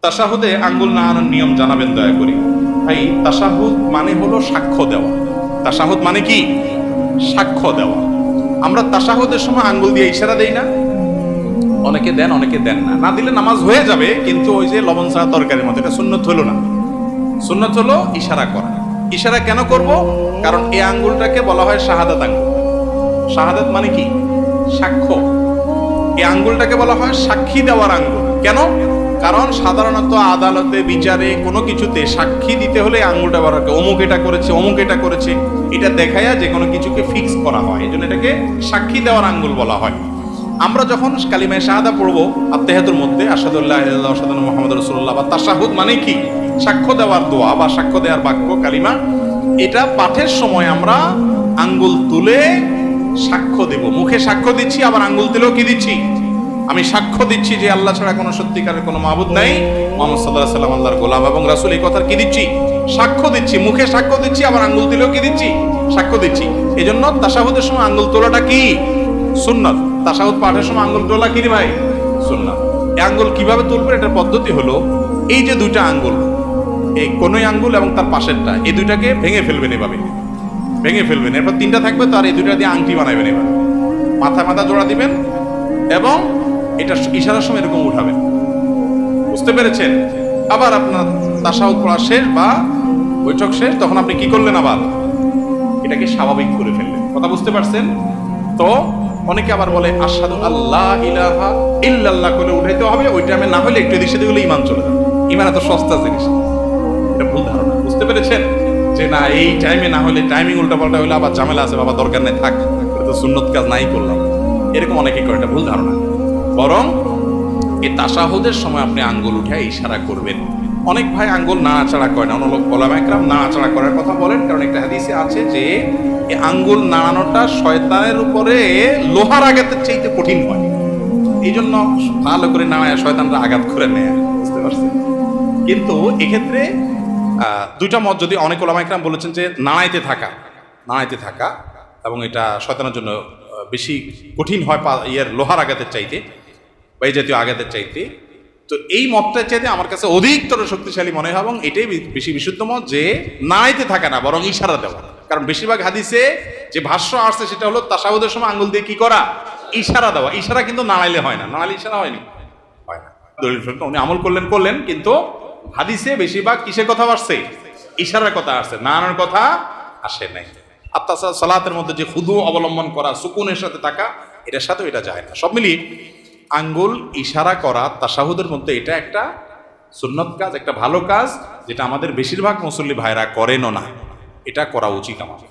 তাশাহুদে আঙ্গুল নাড়ানোর নিয়ম জানাবেন দয়া করে। ভাই, তাশাহুদ মানে হলো সাক্ষ্য দেওয়া। তাশাহুদ মানে কি? সাক্ষ্য দেওয়া। আমরা তাশাহুদের সময় আঙ্গুল দিয়ে ইশারা দেই না? অনেকে দেন, অনেকে দেন না। না দিলে নামাজ হয়ে যাবে, কিন্তু ওই যে লবণ ছাড়া তরকারির মতো, এটা সুন্নত হলো না। সুন্নত হলো ইশারা করা। ইশারা কেন করব? কারণ এই আঙ্গুলটাকে বলা হয় শাহাদাত আঙ্গুল। শাহাদাত মানে কি? সাক্ষ্য। এই আঙ্গুলটাকে বলা হয় সাক্ষী দেওয়ার আঙ্গুল। কেন? কারণ সাধারণত আদালতে, বিচারে, কোনো কিছুতে সাক্ষী দিতে হলে আঙ্গুলটা ব্যবহার করে। অমুক এটা করেছে, অমুক এটা করেছে, এটা দেখায়া যে কোনো কিছুকে ফিক্স করা হয়। এই জন্য এটাকে সাক্ষী দেওয়ার আঙ্গুল বলা হয়। আমরা যখন কালিমায়ে শাহাদা পড়বো আত্তাহিয়াতুর মধ্যে, আশহাদু আল্লা ইলাহা ইল্লাল্লাহ ওয়া আশহাদু আন্না মুহাম্মাদুর রাসূলুল্লাহ, বা তাশাহুদ মানে কি? সাক্ষ্য দেওয়ার দোয়া বা সাক্ষ্য দেওয়ার বাক্য, কালিমা। এটা পাঠের সময় আমরা আঙ্গুল তুলে সাক্ষ্য দেব। মুখে সাক্ষ্য দিচ্ছি, আবার আঙ্গুল তুলেও কি দিচ্ছি? আমি সাক্ষ্য দিচ্ছি যে আল্লাহ ছাড়া কোনো সত্যিকারের কোনো মাবুদ নাই, মুহাম্মদ সাল্লাল্লাহু আলাইহি ওয়াসাল্লাম আল্লাহর গোলাম এবং রাসূল। এই কথার কি দিচ্ছি? সাক্ষ্য দিচ্ছি। মুখে সাক্ষ্য দিচ্ছি, আবার আঙ্গুল তুলেও কি দিচ্ছি? সাক্ষ্য দিচ্ছি। এজন্য তাশাহুদের সময় আঙ্গুল তোলাটা কি? সুন্নাত। তাশাহুদ পাঠের সময় আঙ্গুল তোলা কি রে ভাই? সুন্নাত। এই আঙ্গুল কিভাবে তুলবেন? এটার পদ্ধতি হলো, এই যে দুইটা আঙ্গুল, এই কোনই আঙ্গুল এবং তার পাশেরটা, এই দুইটাকে ভেঙে ফেলবেন। এভাবে ভেঙে ফেলবেন। এরপর তিনটা থাকবে, তো আর এই দুইটা দিয়ে আংটি বানাবেন। এবার মাথা জোড়া দিবেন এবং এটা ইশারার সময় এরকম উঠাবেন। বুঝতে পেরেছেন? আবার আপনার তাশাহুদ পড়া শেষ বা বৈঠক শেষ, তখন আপনি কি করলেন? আবার এটাকে স্বাভাবিক করে ফেললেন। কথা বুঝতে পারছেন তো? অনেকে আবার বলে আশহাদু আল্লাহ ইলাহা ইল্লাল্লাহ করে উঠাইতে হবে। ওই টাইমে না হলে একটু এদিক সেদিক হলে ইমান চলে যাবে। ইমান এত সস্তা জিনিস, এটা ভুল ধারণা। বুঝতে পেরেছেন? যে না, এই টাইমে না হলে, টাইমিং উল্টাপাল্টা হলে আবার ঝামেলা আছে, বাবা দরকার নেই, থাক, তো সুন্নত কাজ নাই করলাম, এরকম অনেকে করে। এটা ভুল ধারণা। বরং এই তাশাহুদের সময় আপনি আঙ্গুল উঠে ইশারা করবেন। অনেক ভাই আঙ্গুল নাড়াচাড়া করে না। অনেক ওলামা ইকরাম নাড়াচাড়া করার কথা বলেন, কারণ একটা হাদিসে আছে যে এই আঙ্গুল নাড়ানোটা শয়তানের উপরে লোহার আঘাতের চাইতে কঠিন হয়। এই জন্য ভালো করে নাড়ায় শয়তানরা আঘাত করে নেয়। বুঝতে পারছেন? কিন্তু এক্ষেত্রে দুইটা মত, যদি অনেক ওলামা ইকরাম বলেছেন যে নাড়াইতে থাকা এবং এটা শয়তানের জন্য বেশি কঠিন হয় লোহার আঘাতের চাইতে, বা এই জাতীয় আঘাতের চাইতে। তো এই মতটার চাইতে আমার কাছে অধিকতর শক্তিশালী মনে হয়, এবং এটাই বেশি বিশুদ্ধ মত, যে নাড়াইতে থাকা না, বরং ইশারা দেওয়া। কারণ বেশিরভাগ হাদিসে যে ভাষ্য আসছে সেটা হলো তাশাহুদের সময় আঙ্গুল দিয়ে কি করা? ইশারা দেওয়া। ইশারা কিন্তু নাড়াইলে হয় না। নাড়াইলে ইশারা হয় না। দলিল উনি আমল করলেন, কিন্তু হাদিসে বেশিরভাগ কিসের কথা আসছে? ইশারার কথা আসছে, নাড়ানোর কথা আসে নাই। আর তাছাড়া সালাতের মধ্যে যে খুদু অবলম্বন করা, সুকুনের সাথে থাকা, এটার সাথে এটা যায় না। সব মিলিয়ে আঙ্গুল ইশারা করা তাশাহুদের মধ্যে এটা একটা সুন্নত কাজ, একটা ভালো কাজ, যেটা আমাদের বেশিরভাগ মুসল্লি ভাইরা করেনও না। এটা করা উচিত আমাদের।